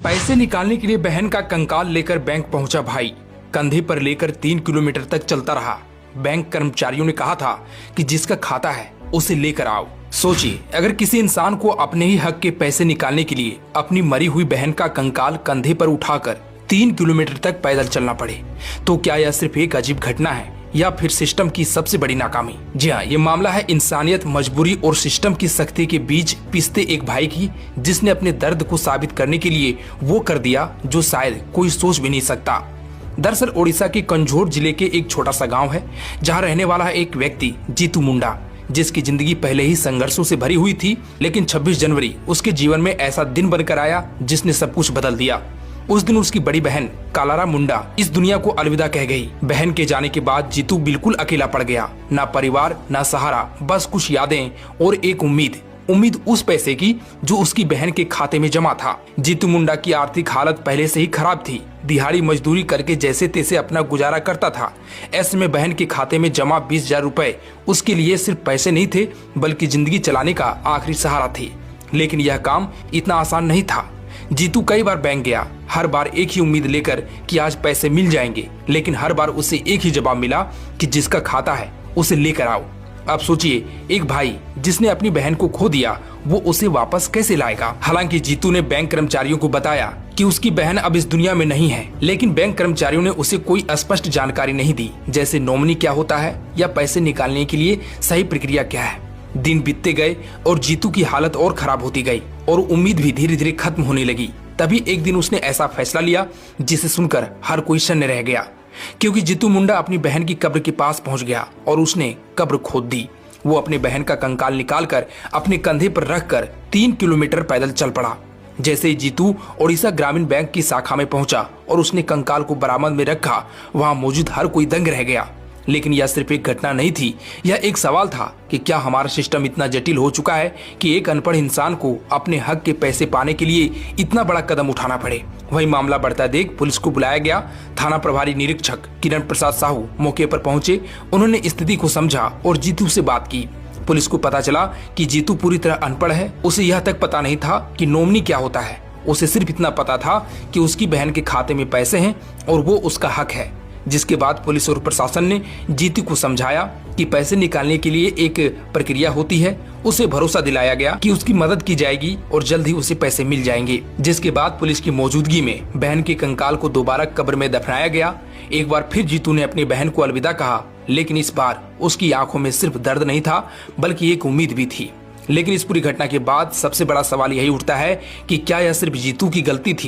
पैसे निकालने के लिए बहन का कंकाल लेकर बैंक पहुंचा भाई। कंधे पर लेकर 3 किलोमीटर तक चलता रहा। बैंक कर्मचारियों ने कहा था कि जिसका खाता है उसे लेकर आओ। सोचिए, अगर किसी इंसान को अपने ही हक के पैसे निकालने के लिए अपनी मरी हुई बहन का कंकाल कंधे पर उठाकर 3 किलोमीटर तक पैदल चलना पड़े, तो क्या यह सिर्फ एक अजीब घटना है या फिर सिस्टम की सबसे बड़ी नाकामी? जी हाँ, ये मामला है इंसानियत, मजबूरी और सिस्टम की सख्ती के बीच पिसते एक भाई की, जिसने अपने दर्द को साबित करने के लिए वो कर दिया जो शायद कोई सोच भी नहीं सकता। दरअसल ओडिशा के कंझोर जिले के एक छोटा सा गांव है, जहां रहने वाला है एक व्यक्ति जीतू मुंडा, जिसकी जिंदगी पहले ही संघर्षों से भरी हुई थी। लेकिन 26 जनवरी उसके जीवन में ऐसा दिन बनकर आया जिसने सब कुछ बदल दिया। उस दिन उसकी बड़ी बहन कालारा मुंडा इस दुनिया को अलविदा कह गई। बहन के जाने के बाद जीतू बिल्कुल अकेला पड़ गया, ना परिवार ना सहारा, बस कुछ यादें और एक उम्मीद उस पैसे की जो उसकी बहन के खाते में जमा था। जीतू मुंडा की आर्थिक हालत पहले से ही खराब थी। दिहाड़ी मजदूरी करके जैसे तैसे अपना गुजारा करता था। ऐसे में बहन के खाते में जमा 20,000 रुपए उसके लिए सिर्फ पैसे नहीं थे, बल्कि जिंदगी चलाने का आखिरी सहारा थी। लेकिन यह काम इतना आसान नहीं था। जीतू कई बार बैंक गया, हर बार एक ही उम्मीद लेकर कि आज पैसे मिल जाएंगे, लेकिन हर बार उसे एक ही जवाब मिला कि जिसका खाता है उसे लेकर आओ। अब सोचिए, एक भाई जिसने अपनी बहन को खो दिया, वो उसे वापस कैसे लाएगा? हालांकि जीतू ने बैंक कर्मचारियों को बताया कि उसकी बहन अब इस दुनिया में नहीं है, लेकिन बैंक कर्मचारियों ने उसे कोई स्पष्ट जानकारी नहीं दी, जैसे नॉमिनी क्या होता है या पैसे निकालने के लिए सही प्रक्रिया क्या है। दिन बीतते गए और जीतू की हालत और खराब होती गई और उम्मीद भी धीरे धीरे खत्म होने लगी। तभी एक दिन उसने ऐसा फैसला लिया जिसे सुनकर हर कोई शून्य रह गया, क्योंकि जीतू मुंडा अपनी बहन की कब्र के पास पहुंच गया और उसने कब्र खोद दी। वो अपनी बहन का कंकाल निकालकर अपने कंधे पर रखकर 3 किलोमीटर पैदल चल पड़ा। जैसे ही जीतू ओडिशा ग्रामीण बैंक की शाखा में पहुंचा और उसने कंकाल को बरामद में रखा, वहां मौजूद हर कोई दंग रह गया। लेकिन यह सिर्फ एक घटना नहीं थी, यह एक सवाल था कि क्या हमारा सिस्टम इतना जटिल हो चुका है कि एक अनपढ़ इंसान को अपने हक के पैसे पाने के लिए इतना बड़ा कदम उठाना पड़े। वही मामला बढ़ता देख पुलिस को बुलाया गया। थाना प्रभारी निरीक्षक किरण प्रसाद साहू मौके पर पहुंचे। उन्होंने स्थिति को समझा और जीतू से बात की। पुलिस को पता चला कि जीतू पूरी तरह अनपढ़ है। उसे यह तक पता नहीं था कि नॉमिनी क्या होता है। उसे सिर्फ इतना पता था कि उसकी बहन के खाते में पैसे हैं और वो उसका हक है। जिसके बाद पुलिस और प्रशासन ने जीतू को समझाया कि पैसे निकालने के लिए एक प्रक्रिया होती है। उसे भरोसा दिलाया गया कि उसकी मदद की जाएगी और जल्द ही उसे पैसे मिल जाएंगे। जिसके बाद पुलिस की मौजूदगी में बहन के कंकाल को दोबारा कब्र में दफनाया गया। एक बार फिर जीतू ने अपनी बहन को अलविदा कहा, लेकिन इस बार उसकी आंखों में सिर्फ दर्द नहीं था, बल्कि एक उम्मीद भी थी। लेकिन इस पूरी घटना के बाद सबसे बड़ा सवाल यही उठता है कि क्या यह सिर्फ जीतू की गलती थी